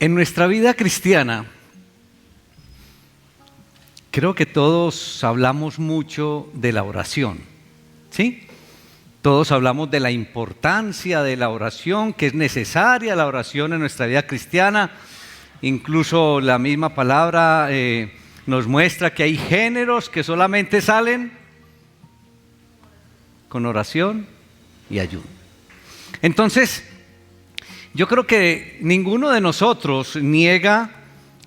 En nuestra vida cristiana, creo que todos hablamos mucho de la oración, ¿sí? Todos hablamos de la importancia de la oración, que es necesaria la oración en nuestra vida cristiana. Incluso la misma palabra nos muestra que hay géneros que solamente salen con oración y ayuno. Entonces, yo creo que ninguno de nosotros niega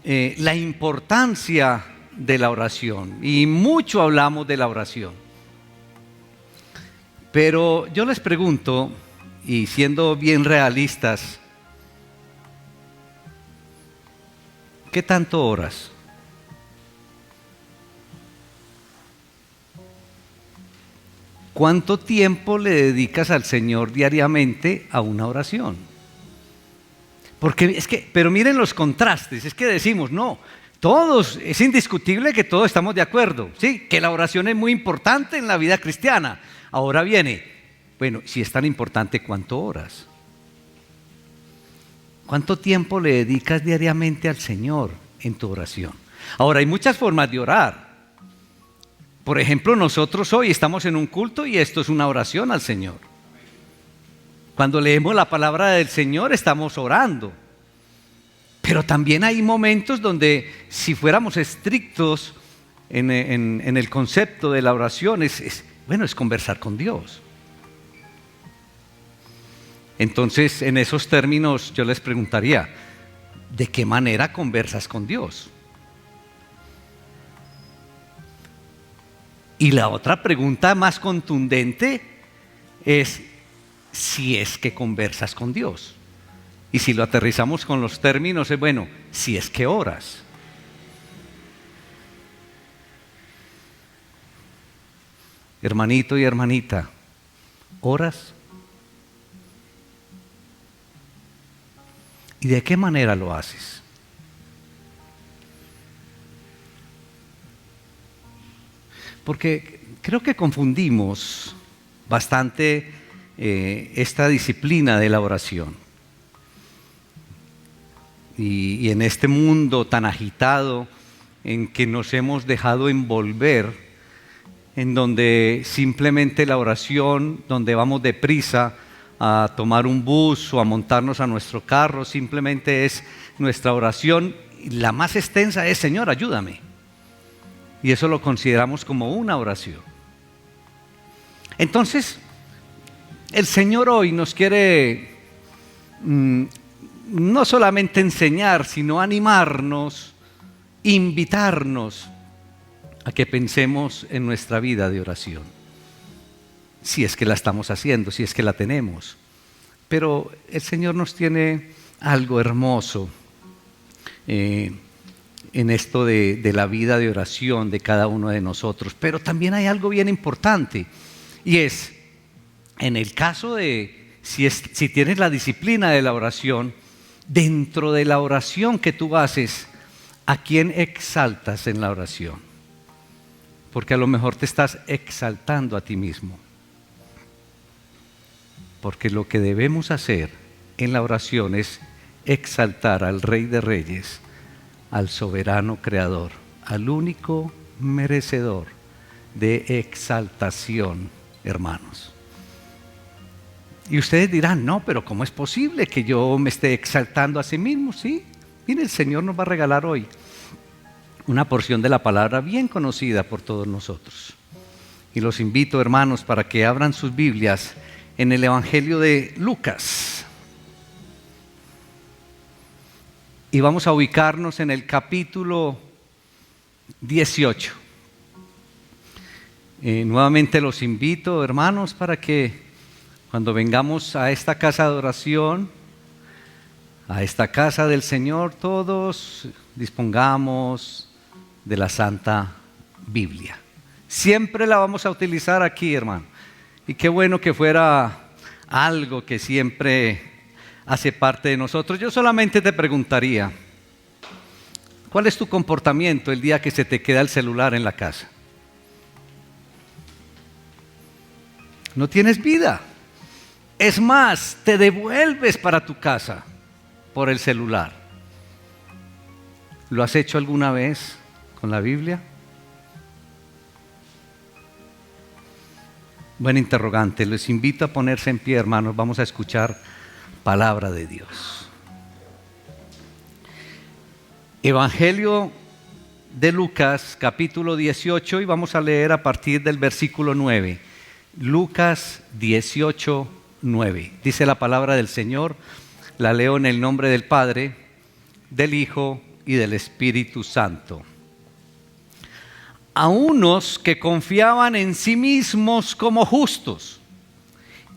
la importancia de la oración, y mucho hablamos de la oración. Pero yo les pregunto, y siendo bien realistas, ¿qué tanto oras? ¿Cuánto tiempo le dedicas al Señor diariamente a una oración? Porque pero miren los contrastes, es que decimos, no, todos, es indiscutible que todos estamos de acuerdo, ¿sí? Que la oración es muy importante en la vida cristiana. Ahora viene, bueno, si es tan importante, ¿cuánto oras? ¿Cuánto tiempo le dedicas diariamente al Señor en tu oración? Ahora, hay muchas formas de orar. Por ejemplo, nosotros hoy estamos en un culto y esto es una oración al Señor. Cuando leemos la palabra del Señor estamos orando. Pero también hay momentos donde, si fuéramos estrictos en el concepto de la oración, es conversar con Dios. Entonces, en esos términos yo les preguntaría, ¿de qué manera conversas con Dios? Y la otra pregunta más contundente es si es que conversas con Dios. Y si lo aterrizamos con los términos, es bueno, si es que oras. Hermanito y hermanita, ¿oras? ¿Y de qué manera lo haces? Porque creo que confundimos bastante esta disciplina de la oración. Y en este mundo tan agitado en que nos hemos dejado envolver, en donde simplemente la oración, donde vamos deprisa a tomar un bus o a montarnos a nuestro carro, simplemente es nuestra oración, la más extensa es: Señor, ayúdame. Y eso lo consideramos como una oración. Entonces, el Señor hoy nos quiere no solamente enseñar, sino animarnos, invitarnos a que pensemos en nuestra vida de oración. Si es que la estamos haciendo, si es que la tenemos. Pero el Señor nos tiene algo hermoso en esto de la vida de oración de cada uno de nosotros. Pero también hay algo bien importante, y es, en el caso de si tienes la disciplina de la oración, dentro de la oración que tú haces, ¿a quién exaltas en la oración? Porque a lo mejor te estás exaltando a ti mismo. Porque lo que debemos hacer en la oración es exaltar al Rey de Reyes, al soberano Creador, al único merecedor de exaltación, hermanos. Y ustedes dirán, no, pero ¿cómo es posible que yo me esté exaltando a sí mismo? Sí, mire, el Señor nos va a regalar hoy una porción de la palabra bien conocida por todos nosotros. Y los invito, hermanos, para que abran sus Biblias en el Evangelio de Lucas. Y vamos a ubicarnos en el capítulo 18. Nuevamente los invito, hermanos, para que cuando vengamos a esta casa de oración, a esta casa del Señor, todos dispongamos de la Santa Biblia. Siempre la vamos a utilizar aquí, hermano. Y qué bueno que fuera algo que siempre hace parte de nosotros. Yo solamente te preguntaría, ¿cuál es tu comportamiento el día que se te queda el celular en la casa? No tienes vida. Es más, te devuelves para tu casa por el celular. ¿Lo has hecho alguna vez con la Biblia? Buen interrogante. Les invito a ponerse en pie, hermanos. Vamos a escuchar palabra de Dios. Evangelio de Lucas, capítulo 18, y vamos a leer a partir del versículo 9. Lucas 18, 9. Dice la palabra del Señor. La leo en el nombre del Padre, del Hijo y del Espíritu Santo. A unos que confiaban en sí mismos como justos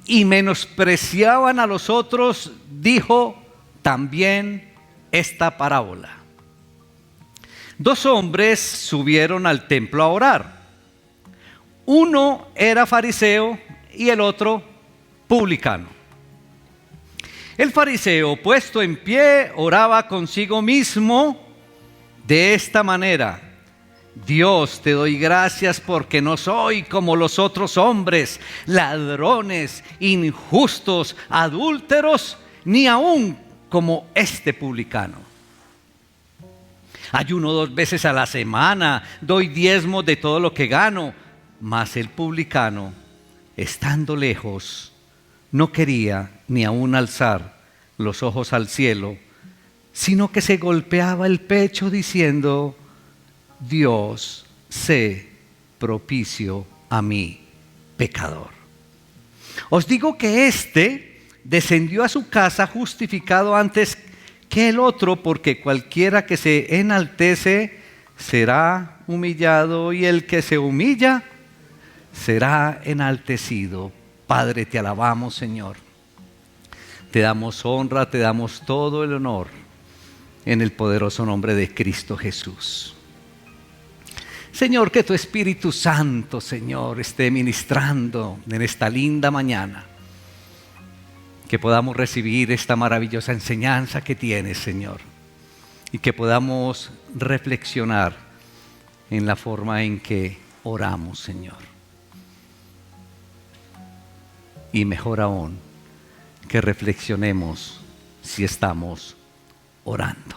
y menospreciaban a los otros, dijo también esta parábola. 2 hombres subieron al templo a orar. Uno era fariseo y el otro publicano. El fariseo, puesto en pie, oraba consigo mismo de esta manera: Dios, te doy gracias porque no soy como los otros hombres, ladrones, injustos, adúlteros, ni aún como este publicano. Ayuno 2 veces a la semana, doy diezmos de todo lo que gano. Mas el publicano, estando lejos, no quería ni aún alzar los ojos al cielo, sino que se golpeaba el pecho diciendo: Dios, sé propicio a mí, pecador. Os digo que éste descendió a su casa justificado antes que el otro, porque cualquiera que se enaltece será humillado, y el que se humilla será enaltecido. Padre, te alabamos, Señor. Te damos honra, te damos todo el honor en el poderoso nombre de Cristo Jesús. Señor, que tu Espíritu Santo, Señor, esté ministrando en esta linda mañana. Que podamos recibir esta maravillosa enseñanza que tienes, Señor. Y que podamos reflexionar en la forma en que oramos, Señor. Y mejor aún, que reflexionemos si estamos orando.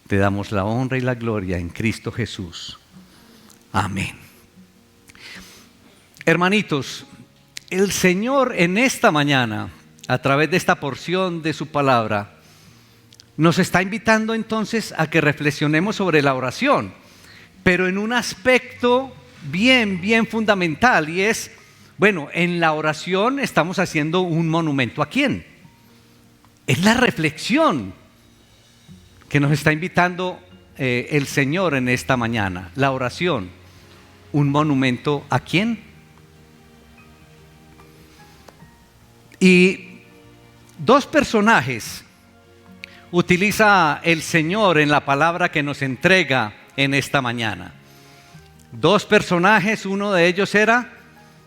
Te damos la honra y la gloria en Cristo Jesús. Amén. Hermanitos, el Señor en esta mañana, a través de esta porción de su palabra, nos está invitando entonces a que reflexionemos sobre la oración, pero en un aspecto bien fundamental, y es, bueno, en la oración estamos haciendo un monumento ¿a quién? Es la reflexión que nos está invitando el Señor en esta mañana. La oración, ¿un monumento a quién? Y 2 personajes utiliza el Señor en la palabra que nos entrega en esta mañana. 2 personajes, uno de ellos era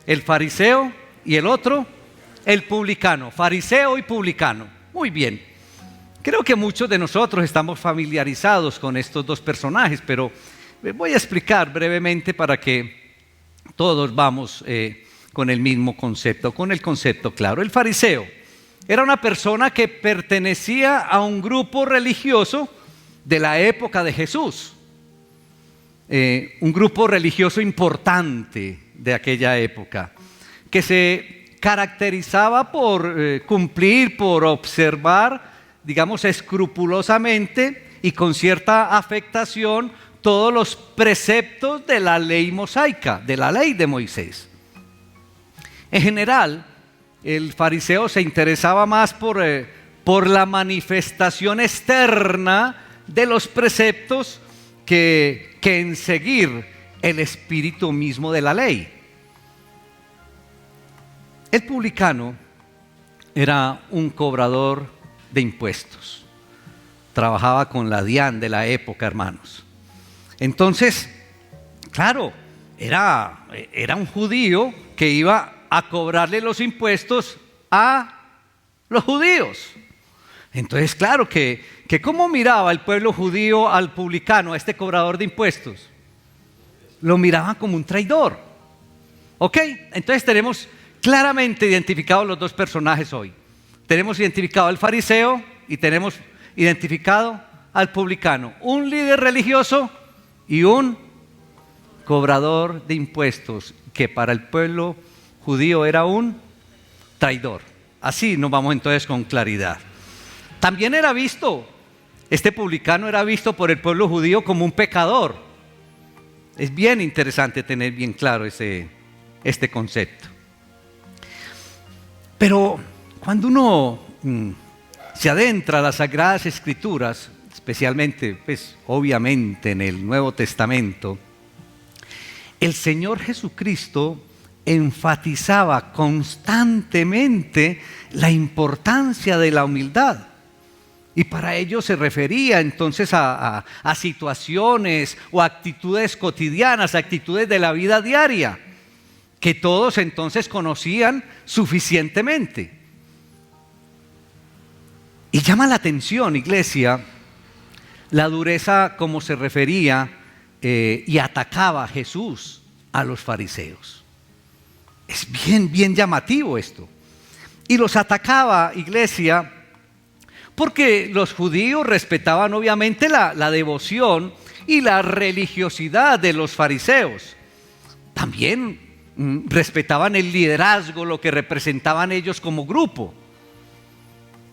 el fariseo y el otro el publicano. Fariseo y publicano. Muy bien. Creo que muchos de nosotros estamos familiarizados con estos 2 personajes, pero voy a explicar brevemente para que todos vamos con el mismo concepto, con el concepto claro. El fariseo era una persona que pertenecía a un grupo religioso de la época de Jesús. Un grupo religioso importante de aquella época, que se caracterizaba por cumplir, por observar, digamos, escrupulosamente y con cierta afectación todos los preceptos de la ley mosaica, de la ley de Moisés. En general, el fariseo se interesaba más por la manifestación externa de los preceptos que en seguir el espíritu mismo de la ley. El publicano era un cobrador de impuestos. Trabajaba con la DIAN de la época, hermanos. Entonces, claro, era un judío que iba a cobrarle los impuestos a los judíos. Entonces, claro que ¿cómo miraba el pueblo judío al publicano, a este cobrador de impuestos? Lo miraban como un traidor. ¿Ok? Entonces tenemos claramente identificados los 2 personajes hoy. Tenemos identificado al fariseo y tenemos identificado al publicano? Un líder religioso y un cobrador de impuestos, que para el pueblo judío era un traidor. Así nos vamos entonces con claridad. También era visto, este publicano era visto por el pueblo judío como un pecador. Es bien interesante tener bien claro este concepto. Pero cuando uno se adentra a las Sagradas Escrituras, especialmente, pues, obviamente en el Nuevo Testamento, el Señor Jesucristo enfatizaba constantemente la importancia de la humildad. Y para ello se refería entonces a situaciones o actitudes cotidianas, actitudes de la vida diaria, que todos entonces conocían suficientemente. Y llama la atención, iglesia, la dureza como se refería y atacaba a Jesús a los fariseos. Es bien llamativo esto. Y los atacaba, iglesia, porque los judíos respetaban obviamente la devoción y la religiosidad de los fariseos. También respetaban el liderazgo, lo que representaban ellos como grupo.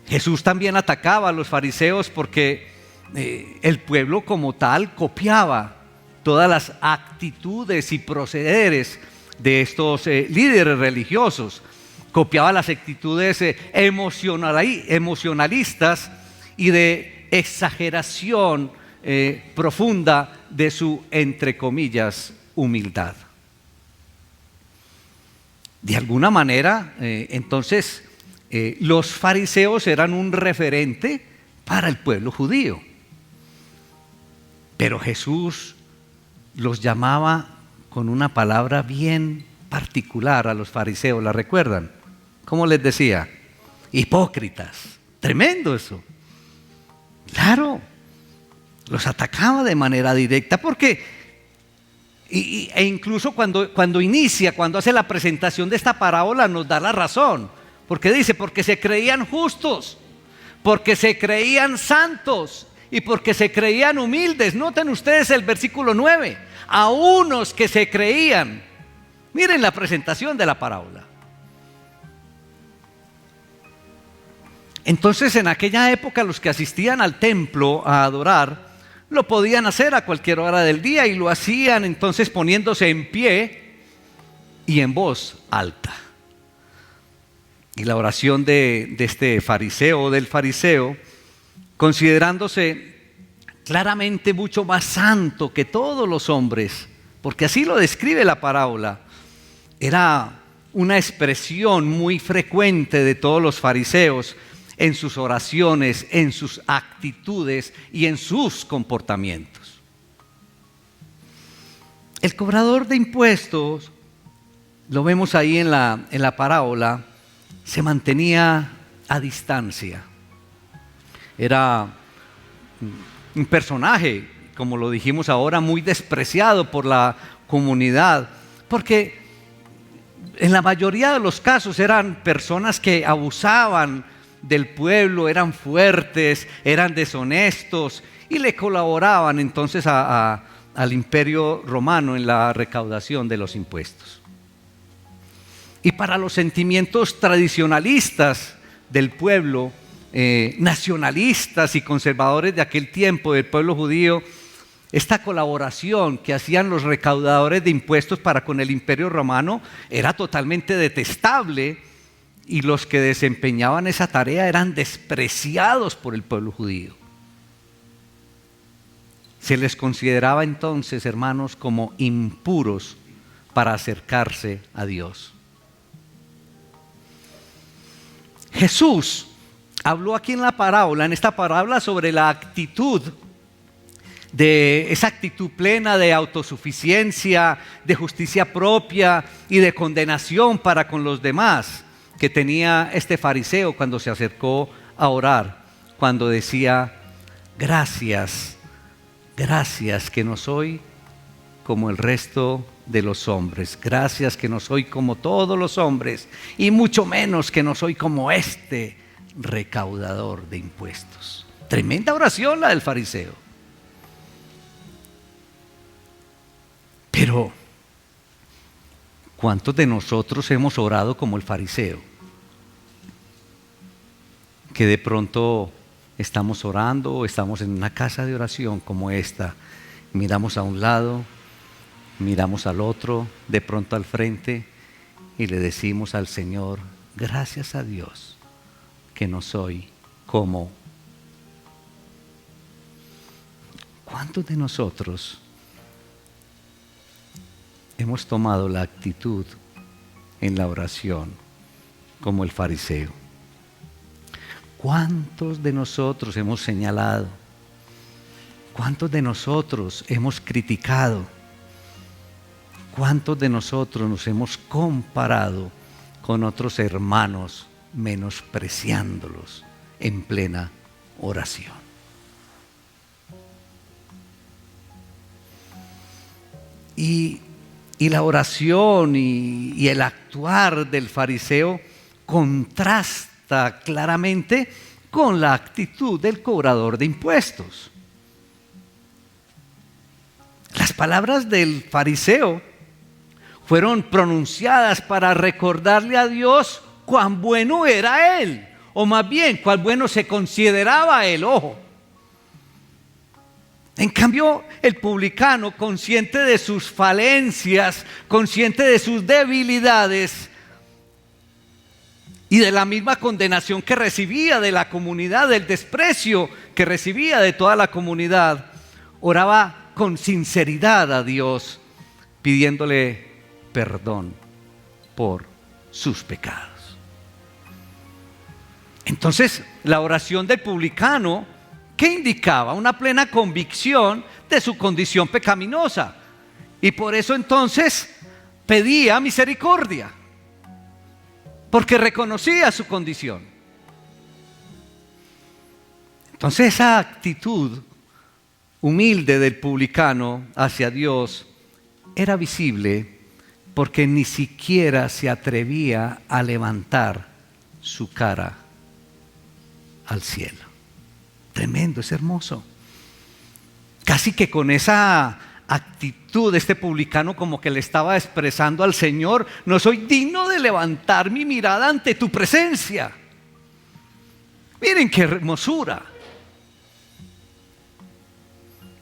Jesús también atacaba a los fariseos porque el pueblo como tal copiaba todas las actitudes y procederes de estos líderes religiosos. Copiaba las actitudes emocionalistas y de exageración profunda de su, entre comillas, humildad. De alguna manera, entonces, los fariseos eran un referente para el pueblo judío. Pero Jesús los llamaba con una palabra bien particular a los fariseos, ¿la recuerdan? ¿Cómo les decía? Hipócritas. Tremendo eso. Claro, los atacaba de manera directa porque, e incluso cuando hace la presentación de esta parábola nos da la razón. Porque dice, porque se creían justos, porque se creían santos y porque se creían humildes. Noten ustedes el versículo 9. A unos que se creían. Miren la presentación de la parábola. Entonces, en aquella época, los que asistían al templo a adorar, lo podían hacer a cualquier hora del día y lo hacían entonces poniéndose en pie y en voz alta. Y la oración de este fariseo o del fariseo, considerándose claramente mucho más santo que todos los hombres, porque así lo describe la parábola, era una expresión muy frecuente de todos los fariseos en sus oraciones, en sus actitudes y en sus comportamientos. El cobrador de impuestos, lo vemos ahí en la parábola, se mantenía a distancia. Era un personaje, como lo dijimos ahora, muy despreciado por la comunidad, porque en la mayoría de los casos eran personas que abusaban del pueblo, eran fuertes, eran deshonestos y le colaboraban entonces al imperio romano en la recaudación de los impuestos. Y para los sentimientos tradicionalistas del pueblo, nacionalistas y conservadores de aquel tiempo del pueblo judío, esta colaboración que hacían los recaudadores de impuestos para con el imperio romano era totalmente detestable, y los que desempeñaban esa tarea eran despreciados por el pueblo judío. Se les consideraba entonces, hermanos, como impuros para acercarse a Dios. Jesús habló aquí en esta parábola sobre la actitud esa actitud plena de autosuficiencia, de justicia propia y de condenación para con los demás que tenía este fariseo cuando se acercó a orar, cuando decía: gracias que no soy como el resto de los hombres, gracias que no soy como todos los hombres, y mucho menos que no soy como este recaudador de impuestos. Tremenda oración la del fariseo. Pero, ¿cuántos de nosotros hemos orado como el fariseo? Que de pronto estamos orando o estamos en una casa de oración como esta, miramos a un lado, miramos al otro, de pronto al frente y le decimos al Señor: gracias a Dios que no soy como. ¿Cuántos de nosotros hemos tomado la actitud en la oración como el fariseo? ¿Cuántos de nosotros hemos señalado? ¿Cuántos de nosotros hemos criticado? ¿Cuántos de nosotros nos hemos comparado con otros hermanos, menospreciándolos en plena oración? Y la oración y el actuar del fariseo contrasta claramente con la actitud del cobrador de impuestos. Las palabras del fariseo fueron pronunciadas para recordarle a Dios cuán bueno era él, o más bien cuán bueno se consideraba él. Ojo. En cambio, el publicano, consciente de sus falencias, consciente de sus debilidades y de la misma condenación que recibía de la comunidad, del desprecio que recibía de toda la comunidad, oraba con sinceridad a Dios, pidiéndole perdón por sus pecados. Entonces, la oración del publicano, ¿qué indicaba? Una plena convicción de su condición pecaminosa. Y por eso entonces pedía misericordia, porque reconocía su condición. Entonces esa actitud humilde del publicano hacia Dios era visible porque ni siquiera se atrevía a levantar su cara al cielo. Tremendo, es hermoso. Casi que con esa actitud este publicano como que le estaba expresando al Señor: no soy digno de levantar mi mirada ante tu presencia. Miren qué hermosura.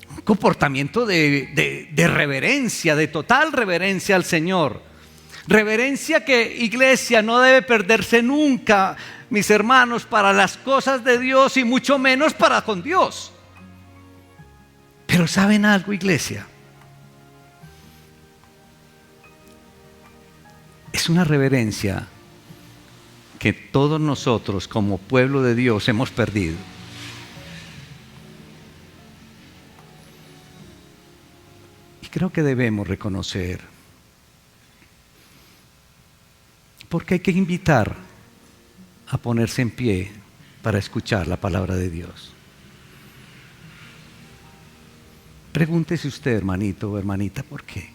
Un comportamiento de reverencia, de total reverencia al Señor. Reverencia que, iglesia, no debe perderse nunca, mis hermanos, para las cosas de Dios y mucho menos para con Dios. Pero ¿saben algo, iglesia? Es una reverencia que todos nosotros como pueblo de Dios hemos perdido. Y creo que debemos reconocer, porque hay que invitar a ponerse en pie para escuchar la palabra de Dios. Pregúntese usted, hermanito o hermanita, ¿por qué?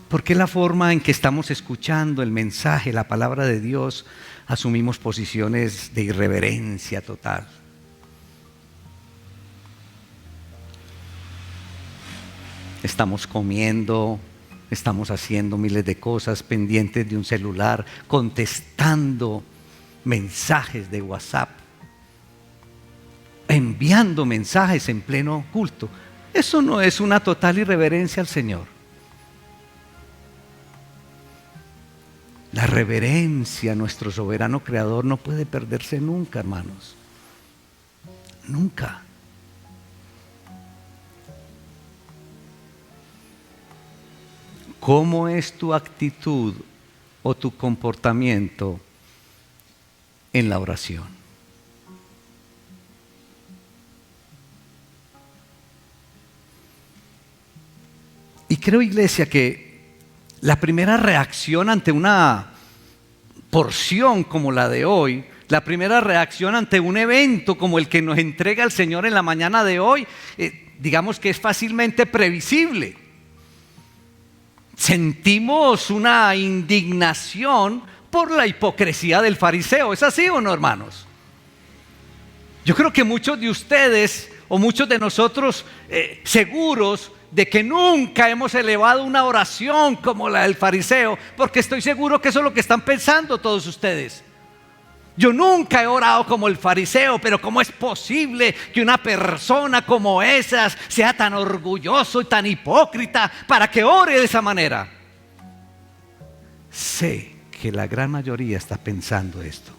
¿Por qué la forma en que estamos escuchando el mensaje, la palabra de Dios, asumimos posiciones de irreverencia total? Estamos comiendo, estamos haciendo miles de cosas, pendientes de un celular, contestando mensajes de WhatsApp, enviando mensajes en pleno culto. Eso no es una total irreverencia al Señor. La reverencia a nuestro soberano creador no puede perderse nunca, hermanos. Nunca. ¿Cómo es tu actitud o tu comportamiento en la oración? Y creo, iglesia, que la primera reacción ante una porción como la de hoy, la primera reacción ante un evento como el que nos entrega el Señor en la mañana de hoy, digamos que es fácilmente previsible. Sentimos una indignación por la hipocresía del fariseo. ¿Es así o no, hermanos? Yo creo que muchos de ustedes o muchos de nosotros seguros de que nunca hemos elevado una oración como la del fariseo, porque estoy seguro que eso es lo que están pensando todos ustedes. Yo nunca he orado como el fariseo, pero ¿cómo es posible que una persona como esas sea tan orgulloso y tan hipócrita para que ore de esa manera? Sé que la gran mayoría está pensando esto.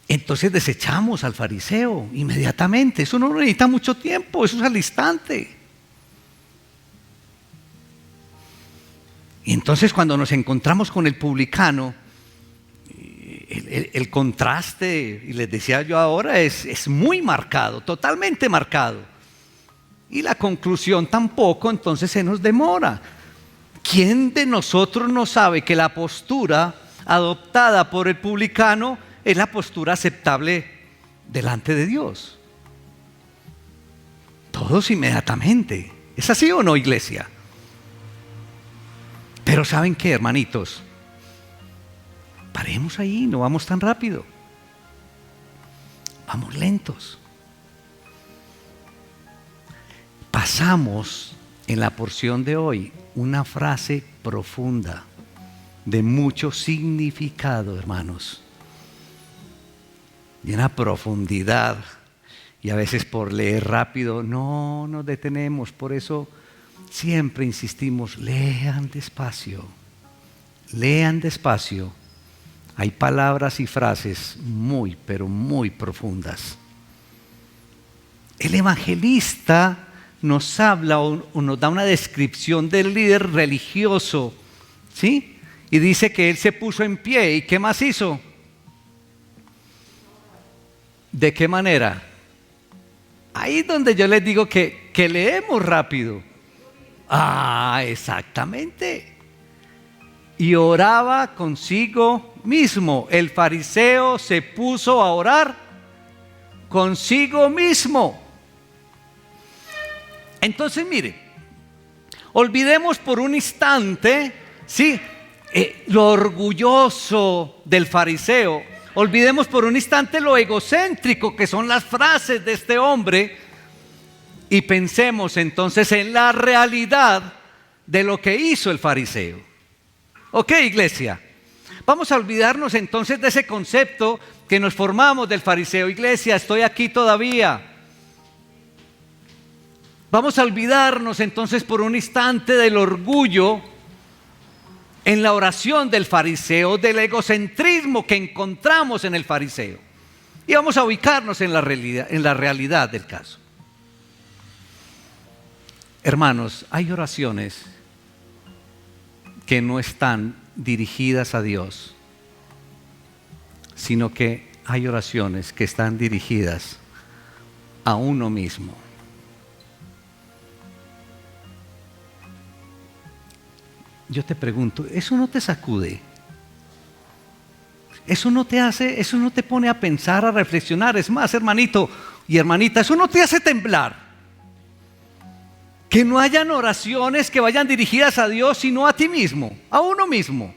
Entonces desechamos al fariseo inmediatamente. Eso no necesita mucho tiempo, eso es al instante. Y entonces cuando nos encontramos con el publicano, el contraste, y les decía yo ahora, es muy marcado, totalmente marcado. Y la conclusión tampoco, entonces se nos demora. ¿Quién de nosotros no sabe que la postura adoptada por el publicano es la postura aceptable delante de Dios? Todos inmediatamente. ¿Es así o no, iglesia? Pero ¿saben qué, hermanitos? Paremos ahí, no vamos tan rápido. Vamos lentos. Pasamos en la porción de hoy una frase profunda, de mucho significado, hermanos, y una profundidad. Y a veces por leer rápido no nos detenemos. Por eso siempre insistimos, lean despacio. Lean despacio. Hay palabras y frases muy, pero muy profundas. El evangelista nos habla o nos da una descripción del líder religioso, ¿sí? Y dice que él se puso en pie. ¿Y qué más hizo? ¿De qué manera? Ahí es donde yo les digo que leemos rápido. Ah, exactamente. Y oraba consigo mismo. El fariseo se puso a orar consigo mismo. Entonces, mire, olvidemos por un instante, ¿sí? Lo orgulloso del fariseo. Olvidemos por un instante lo egocéntrico que son las frases de este hombre y pensemos entonces en la realidad de lo que hizo el fariseo. ¿Ok, iglesia? Vamos a olvidarnos entonces de ese concepto que nos formamos del fariseo. Iglesia, estoy aquí todavía. Vamos a olvidarnos entonces por un instante del orgullo en la oración del fariseo, del egocentrismo que encontramos en el fariseo. Y vamos a ubicarnos en la realidad del caso. Hermanos, hay oraciones que no están dirigidas a Dios, sino que hay oraciones que están dirigidas a uno mismo. Yo te pregunto, ¿eso no te sacude? ¿Eso no te hace, eso no te pone a pensar, a reflexionar? Es más, hermanito y hermanita, ¿eso no te hace temblar? Que no hayan oraciones que vayan dirigidas a Dios, sino a ti mismo, a uno mismo.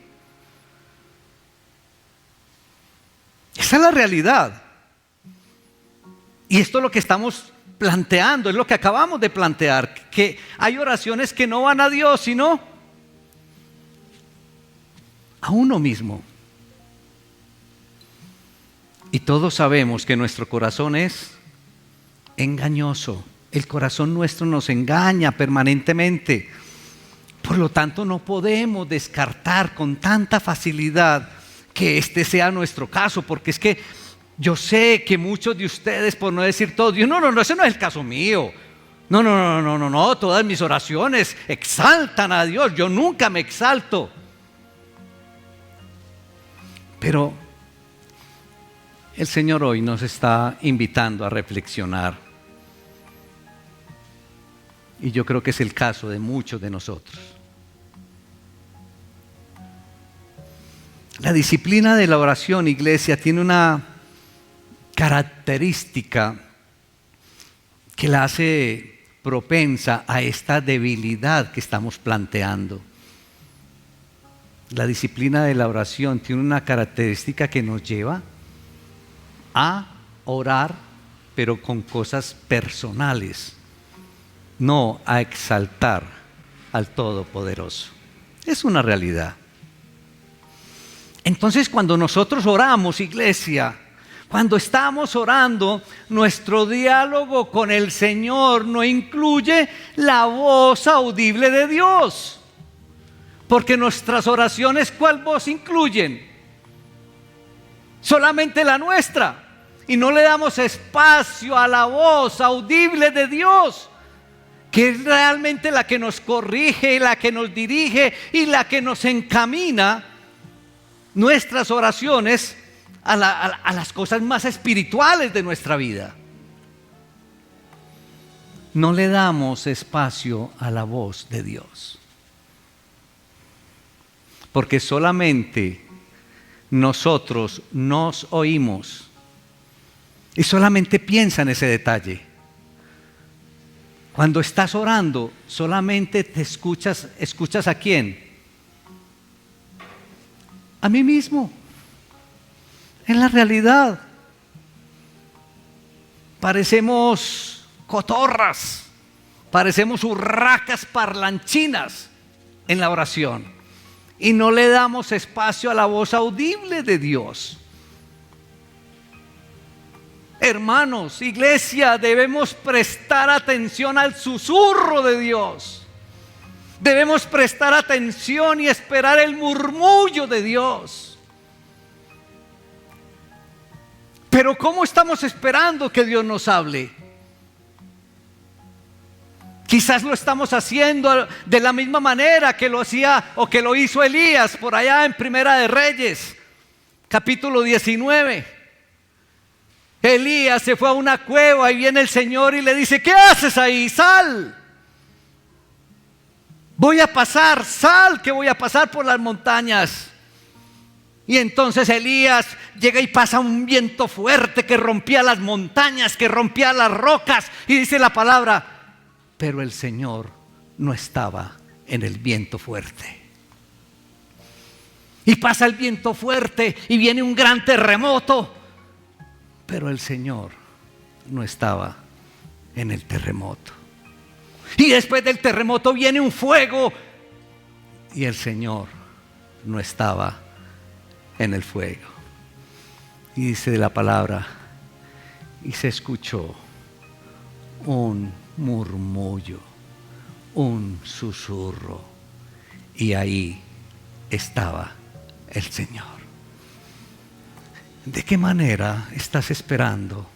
Esa es la realidad. Y esto es lo que estamos planteando, es lo que acabamos de plantear, que hay oraciones que no van a Dios, sino a uno mismo. Y todos sabemos que nuestro corazón es engañoso. El corazón nuestro nos engaña permanentemente. Por lo tanto, no podemos descartar con tanta facilidad que este sea nuestro caso, porque es que yo sé que muchos de ustedes, por no decir todos, Dios, no, ese no es el caso mío. No, todas mis oraciones exaltan a Dios, yo nunca me exalto. Pero el Señor hoy nos está invitando a reflexionar. Y yo creo que es el caso de muchos de nosotros. La disciplina de la oración, iglesia, tiene una característica que la hace propensa a esta debilidad que estamos planteando. La disciplina de la oración tiene una característica que nos lleva a orar, pero con cosas personales, no a exaltar al Todopoderoso. Es una realidad. Entonces, cuando nosotros oramos, iglesia, cuando estamos orando, nuestro diálogo con el Señor no incluye la voz audible de Dios. Porque nuestras oraciones, ¿cuál voz incluyen? Solamente la nuestra. Y no le damos espacio a la voz audible de Dios, que es realmente la que nos corrige, la que nos dirige y la que nos encamina nuestras oraciones a las cosas más espirituales de nuestra vida. No le damos espacio a la voz de Dios. Porque solamente nosotros nos oímos. Y solamente piensa en ese detalle. Cuando estás orando, solamente te ¿escuchas a quién? A mí mismo. En la realidad. Parecemos cotorras, parecemos urracas parlanchinas en la oración. Y no le damos espacio a la voz audible de Dios. Hermanos, iglesia, debemos prestar atención al susurro de Dios. Debemos prestar atención y esperar el murmullo de Dios. Pero ¿cómo estamos esperando que Dios nos hable? Quizás lo estamos haciendo de la misma manera que lo hacía o que lo hizo Elías por allá en Primera de Reyes, capítulo 19. Elías se fue a una cueva y viene el Señor y le dice: ¿qué haces ahí? Sal. Voy a pasar, sal, que voy a pasar por las montañas. Y entonces Elías llega y pasa un viento fuerte que rompía las montañas, que rompía las rocas. Y dice la palabra: pero el Señor no estaba en el viento fuerte. Y pasa el viento fuerte y viene un gran terremoto. Pero el Señor no estaba en el terremoto. Y después del terremoto viene un fuego. Y el Señor no estaba en el fuego. Y dice la palabra: y se escuchó un murmullo, un susurro, y ahí estaba el Señor. ¿De qué manera estás esperando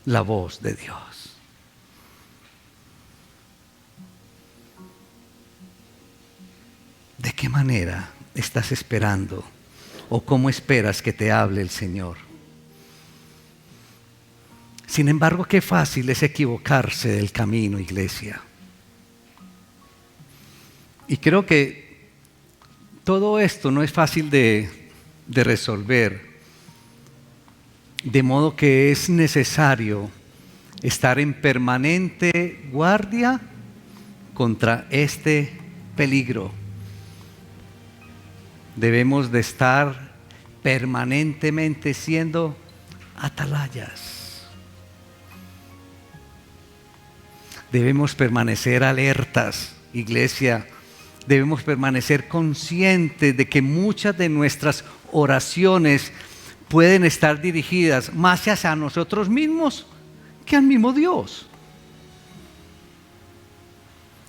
la voz de Dios? ¿De qué manera estás esperando o cómo esperas que te hable el Señor? Sin embargo, qué fácil es equivocarse del camino, iglesia. Y creo que todo esto no es fácil de resolver. De modo que es necesario estar en permanente guardia contra este peligro. Debemos de estar permanentemente siendo atalayas. Debemos permanecer alertas, iglesia. Debemos permanecer conscientes de que muchas de nuestras oraciones pueden estar dirigidas más hacia nosotros mismos que al mismo Dios.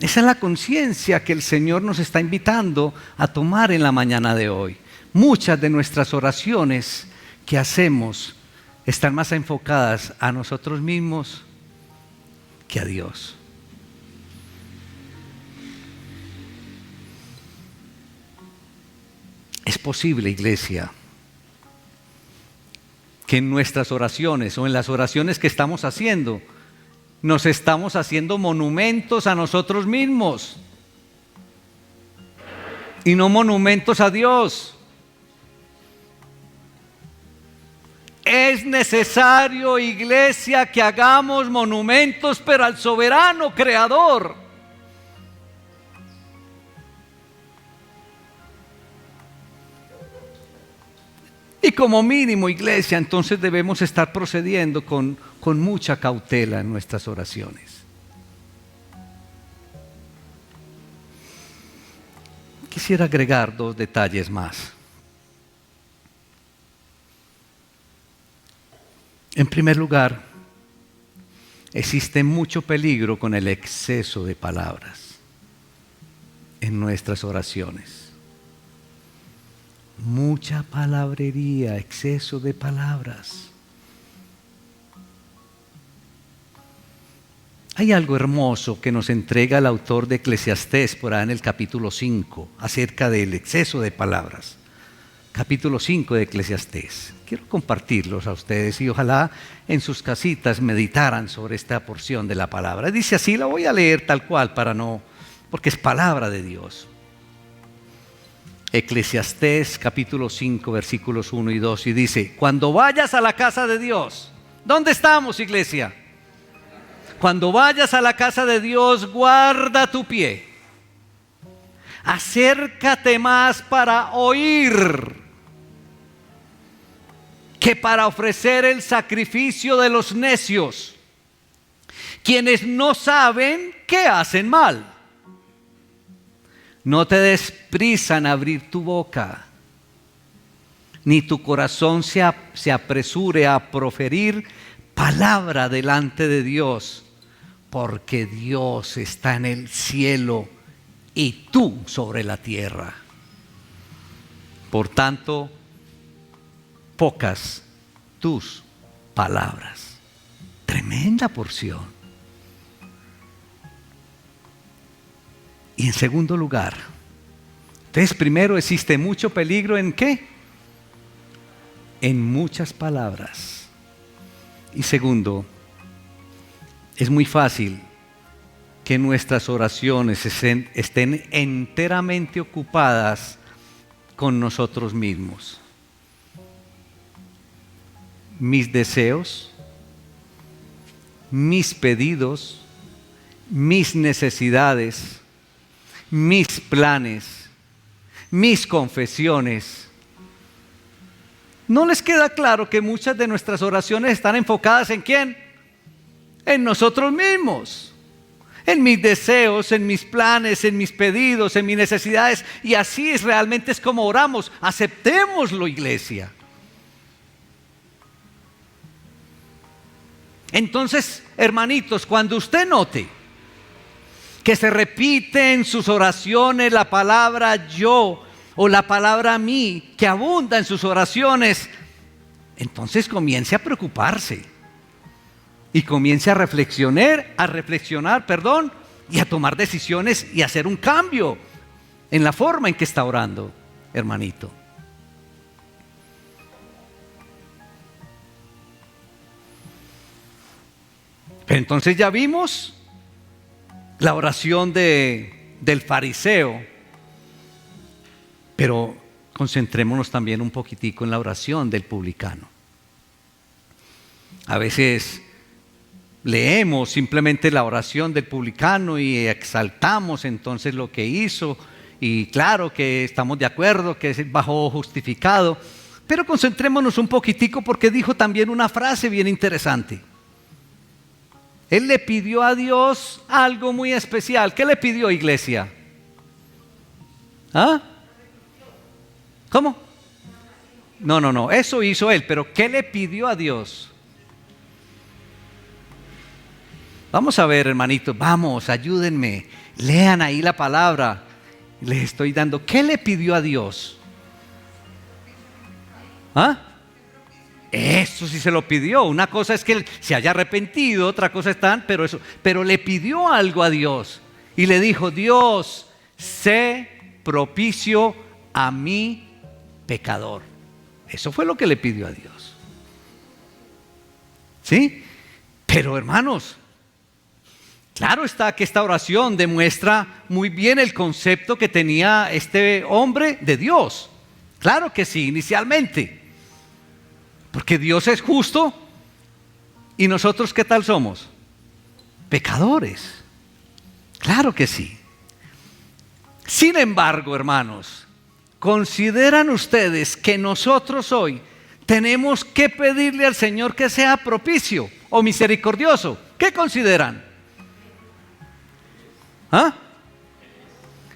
Esa es la conciencia que el Señor nos está invitando a tomar en la mañana de hoy. Muchas de nuestras oraciones que hacemos están más enfocadas a nosotros mismos que a Dios. Es posible, iglesia, que en nuestras oraciones o en las oraciones que estamos haciendo, nos estamos haciendo monumentos a nosotros mismos y no monumentos a Dios. Es necesario, iglesia, que hagamos monumentos, pero al soberano creador. como mínimo, iglesia, entonces debemos estar procediendo con mucha cautela en nuestras oraciones. Quisiera agregar 2 detalles más. En primer lugar, existe mucho peligro con el exceso de palabras en nuestras oraciones. Mucha palabrería, exceso de palabras. Hay algo hermoso que nos entrega el autor de Eclesiastés por ahí en el capítulo 5 acerca del exceso de palabras. Capítulo 5 de Eclesiastés. Quiero compartirlos a ustedes y ojalá en sus casitas meditaran sobre esta porción de la palabra. Dice así, la voy a leer tal cual porque es palabra de Dios. Eclesiastés capítulo 5 versículos 1 y 2 y dice: cuando vayas a la casa de Dios, ¿dónde estamos, iglesia? Cuando vayas a la casa de Dios, guarda tu pie. Acércate más para oír que para ofrecer el sacrificio de los necios, quienes no saben que hacen mal. No te des prisa en abrir tu boca, ni tu corazón se apresure a proferir palabra delante de Dios, porque Dios está en el cielo y tú sobre la tierra. Por tanto, pocas tus palabras. Tremenda porción. Y en segundo lugar, entonces primero existe mucho peligro ¿en qué? En muchas palabras. Y segundo, es muy fácil que nuestras oraciones estén enteramente ocupadas con nosotros mismos. Mis deseos, mis pedidos, mis necesidades, mis planes, mis confesiones. ¿No les queda claro que muchas de nuestras oraciones están enfocadas en quién? En nosotros mismos, en mis deseos, en mis planes, en mis pedidos, en mis necesidades. Y así realmente es como oramos. Aceptémoslo, iglesia. Entonces, hermanitos, cuando usted note que se repite en sus oraciones la palabra yo o la palabra mí, que abunda en sus oraciones, entonces comience a preocuparse. Y comience a reflexionar, y a tomar decisiones y hacer un cambio en la forma en que está orando, hermanito. Pero entonces ya vimos la oración del fariseo, pero concentrémonos también un poquitico en la oración del publicano. A veces leemos simplemente la oración del publicano y exaltamos entonces lo que hizo, y claro que estamos de acuerdo que es bajo justificado, pero concentrémonos un poquitico porque dijo también una frase bien interesante. Él le pidió a Dios algo muy especial. ¿Qué le pidió, iglesia? ¿Ah? ¿Cómo? No, eso hizo él, pero ¿qué le pidió a Dios? Vamos a ver, hermanitos, vamos, ayúdenme, lean ahí la palabra. Les estoy dando, ¿qué le pidió a Dios? ¿Ah? Eso sí se lo pidió. Una cosa es que él se haya arrepentido, otra cosa está, pero le pidió algo a Dios y le dijo: Dios, sé propicio a mi pecador. Eso fue lo que le pidió a Dios. ¿Sí? Pero hermanos, claro está que esta oración demuestra muy bien el concepto que tenía este hombre de Dios. Claro que sí, inicialmente. Porque Dios es justo y nosotros ¿qué tal somos? Pecadores. Claro que sí. Sin embargo, hermanos, ¿consideran ustedes que nosotros hoy tenemos que pedirle al Señor que sea propicio o misericordioso. ¿Qué consideran? ¿Ah?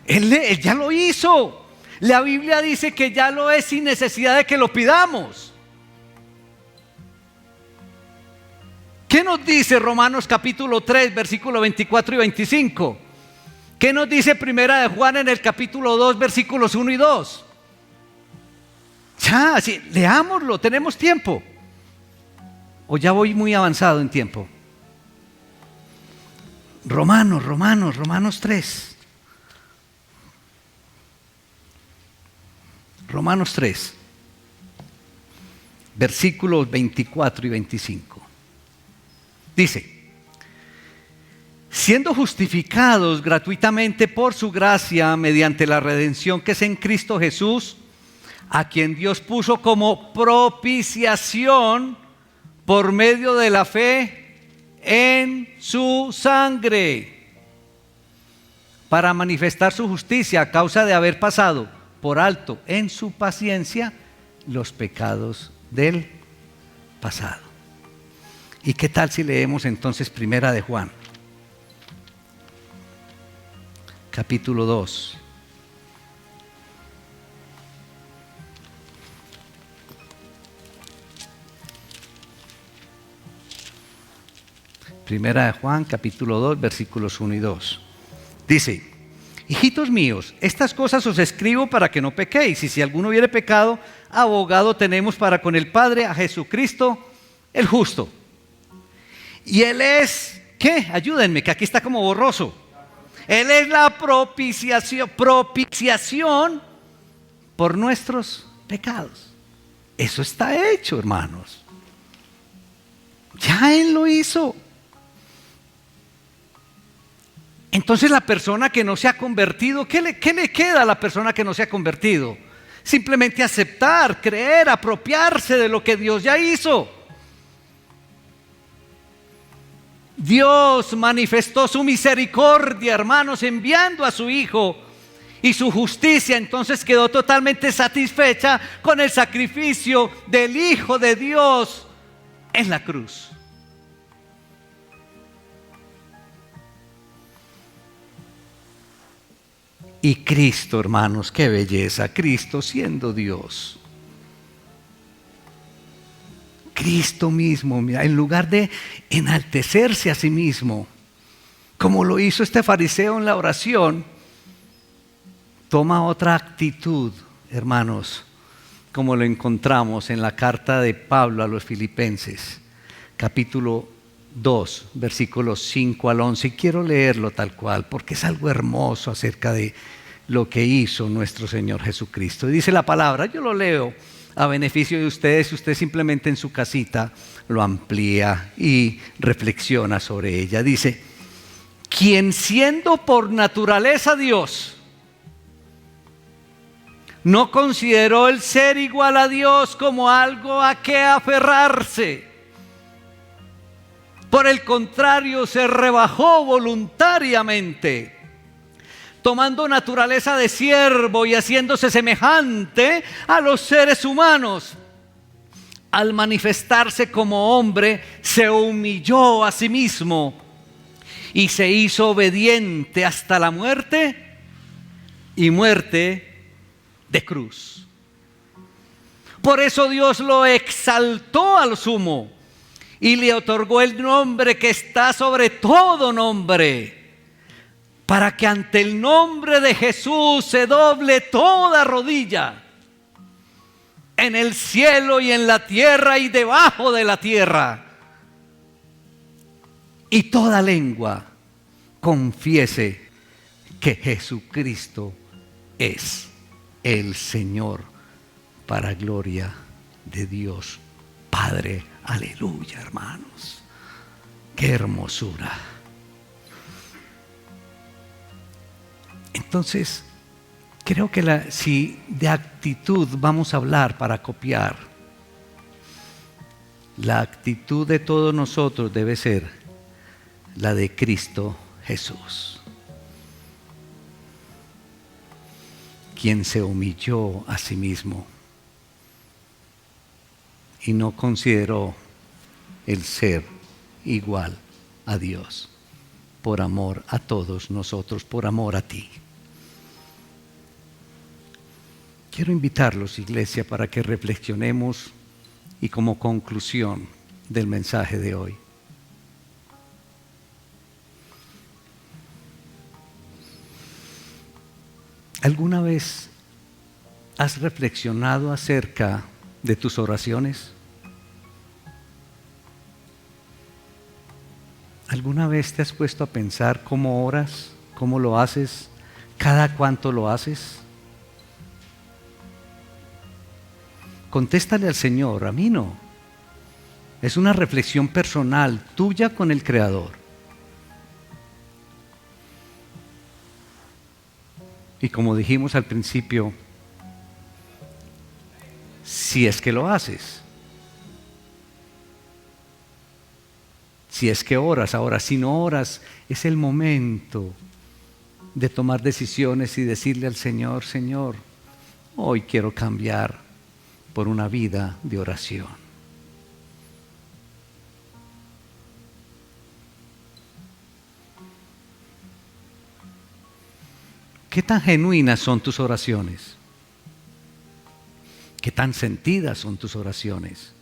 Él ya lo hizo. La Biblia dice que ya lo es sin necesidad de que lo pidamos. ¿Qué nos dice Romanos capítulo 3, versículos 24 y 25? ¿Qué nos dice Primera de Juan en el capítulo 2, versículos 1 y 2? Ya, sí, leámoslo, tenemos tiempo. ¿O ya voy muy avanzado en tiempo? Romanos 3. Romanos 3, versículos 24 y 25. Dice: siendo justificados gratuitamente por su gracia mediante la redención que es en Cristo Jesús, a quien Dios puso como propiciación por medio de la fe en su sangre, para manifestar su justicia a causa de haber pasado por alto en su paciencia los pecados del pasado. ¿Y qué tal si leemos entonces Primera de Juan, capítulo 2? Primera de Juan, capítulo 2, versículos 1 y 2. Dice: hijitos míos, estas cosas os escribo para que no pequéis, y si alguno hubiere pecado, abogado tenemos para con el Padre, a Jesucristo el justo. Y Él es, ¿qué? Ayúdenme, que aquí está como borroso. Él es la propiciación por nuestros pecados. Eso está hecho, hermanos. Ya Él lo hizo. Entonces la persona que no se ha convertido, ¿qué le queda a la persona que no se ha convertido? Simplemente aceptar, creer, apropiarse de lo que Dios ya hizo. Dios manifestó su misericordia, hermanos, enviando a su Hijo, y su justicia entonces quedó totalmente satisfecha con el sacrificio del Hijo de Dios en la cruz. Y Cristo, hermanos, qué belleza, Cristo siendo Dios. Cristo mismo, mira, en lugar de enaltecerse a sí mismo, como lo hizo este fariseo en la oración, toma otra actitud, hermanos, como lo encontramos en la carta de Pablo a los Filipenses, capítulo 2, versículos 5 al 11. Y quiero leerlo tal cual, porque es algo hermoso acerca de lo que hizo nuestro Señor Jesucristo. Y dice la palabra, yo lo leo a beneficio de ustedes, y usted simplemente en su casita lo amplía y reflexiona sobre ella. Dice: quien siendo por naturaleza Dios, no consideró el ser igual a Dios como algo a que aferrarse. Por el contrario, se rebajó voluntariamente, tomando naturaleza de siervo y haciéndose semejante a los seres humanos. Al manifestarse como hombre, se humilló a sí mismo y se hizo obediente hasta la muerte, y muerte de cruz. Por eso Dios lo exaltó al sumo y le otorgó el nombre que está sobre todo nombre, para que ante el nombre de Jesús se doble toda rodilla, en el cielo y en la tierra y debajo de la tierra, y toda lengua confiese que Jesucristo es el Señor, para gloria de Dios Padre. Aleluya, hermanos. Qué hermosura. Entonces, creo que si de actitud vamos a hablar para copiar, la actitud de todos nosotros debe ser la de Cristo Jesús, quien se humilló a sí mismo y no consideró el ser igual a Dios, por amor a todos nosotros, por amor a ti. Quiero invitarlos, iglesia, para que reflexionemos y como conclusión del mensaje de hoy. ¿Alguna vez has reflexionado acerca de tus oraciones? ¿Alguna vez te has puesto a pensar cómo oras, cómo lo haces, cada cuánto lo haces? Contéstale al Señor, a mí no. Es una reflexión personal tuya con el Creador. Y como dijimos al principio, si es que lo haces, si es que oras, ahora si no oras, es el momento de tomar decisiones y decirle al Señor, Señor, hoy quiero cambiar por una vida de oración. ¿Qué tan genuinas son tus oraciones? ¿Qué tan sentidas son tus oraciones?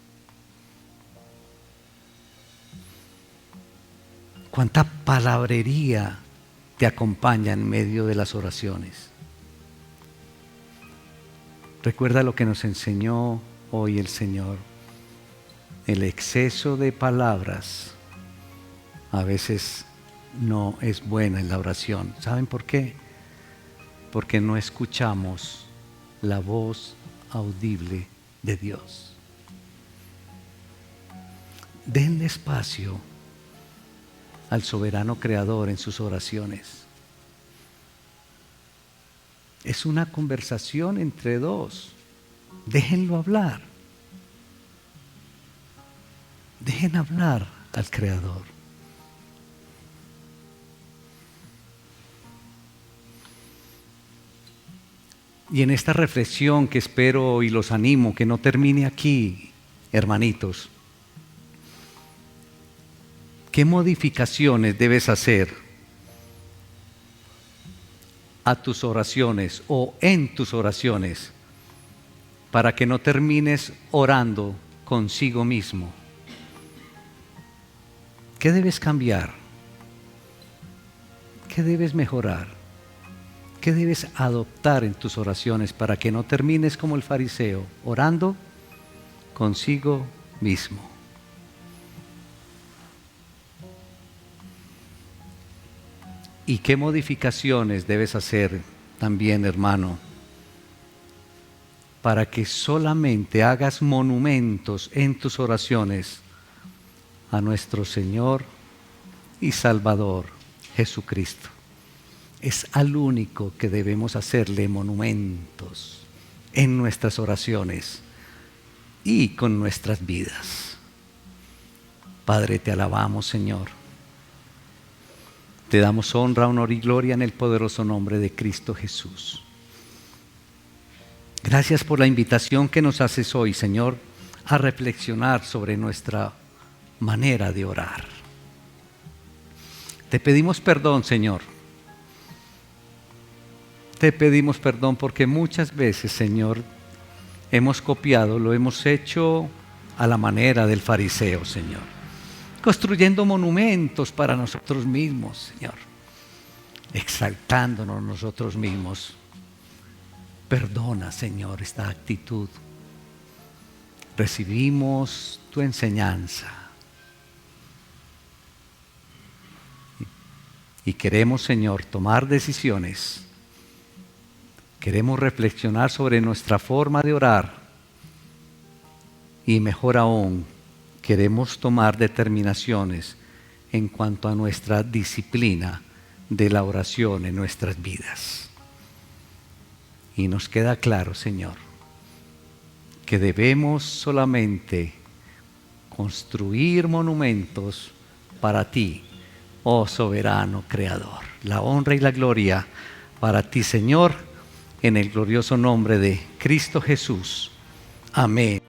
¿Cuánta palabrería te acompaña en medio de las oraciones? Recuerda lo que nos enseñó hoy el Señor. El exceso de palabras a veces no es buena en la oración. ¿Saben por qué? Porque no escuchamos la voz audible de Dios. Denle espacio al soberano creador en sus oraciones. Es una conversación entre dos. Déjenlo hablar. Dejen hablar al Creador. Y en esta reflexión que espero y los animo que no termine aquí, hermanitos, ¿qué modificaciones debes hacer a tus oraciones o en tus oraciones para que no termines orando consigo mismo? ¿Qué debes cambiar? ¿Qué debes mejorar? ¿Qué debes adoptar en tus oraciones para que no termines como el fariseo, orando consigo mismo? ¿Y qué modificaciones debes hacer también, hermano, para que solamente hagas monumentos en tus oraciones a nuestro Señor y Salvador Jesucristo? Es al único que debemos hacerle monumentos en nuestras oraciones y con nuestras vidas. Padre, te alabamos, Señor. Te damos honra, honor y gloria en el poderoso nombre de Cristo Jesús. Gracias por la invitación que nos haces hoy, Señor, a reflexionar sobre nuestra manera de orar. Te pedimos perdón, Señor. Te pedimos perdón porque muchas veces, Señor, hemos copiado, lo hemos hecho a la manera del fariseo, Señor, construyendo monumentos para nosotros mismos, Señor, exaltándonos nosotros mismos. Perdona, Señor, esta actitud. Recibimos tu enseñanza y queremos, Señor, tomar decisiones. Queremos reflexionar sobre nuestra forma de orar y mejor aún, queremos tomar determinaciones en cuanto a nuestra disciplina de la oración en nuestras vidas. Y nos queda claro, Señor, que debemos solamente construir monumentos para ti, oh soberano Creador. La honra y la gloria para ti, Señor, en el glorioso nombre de Cristo Jesús. Amén.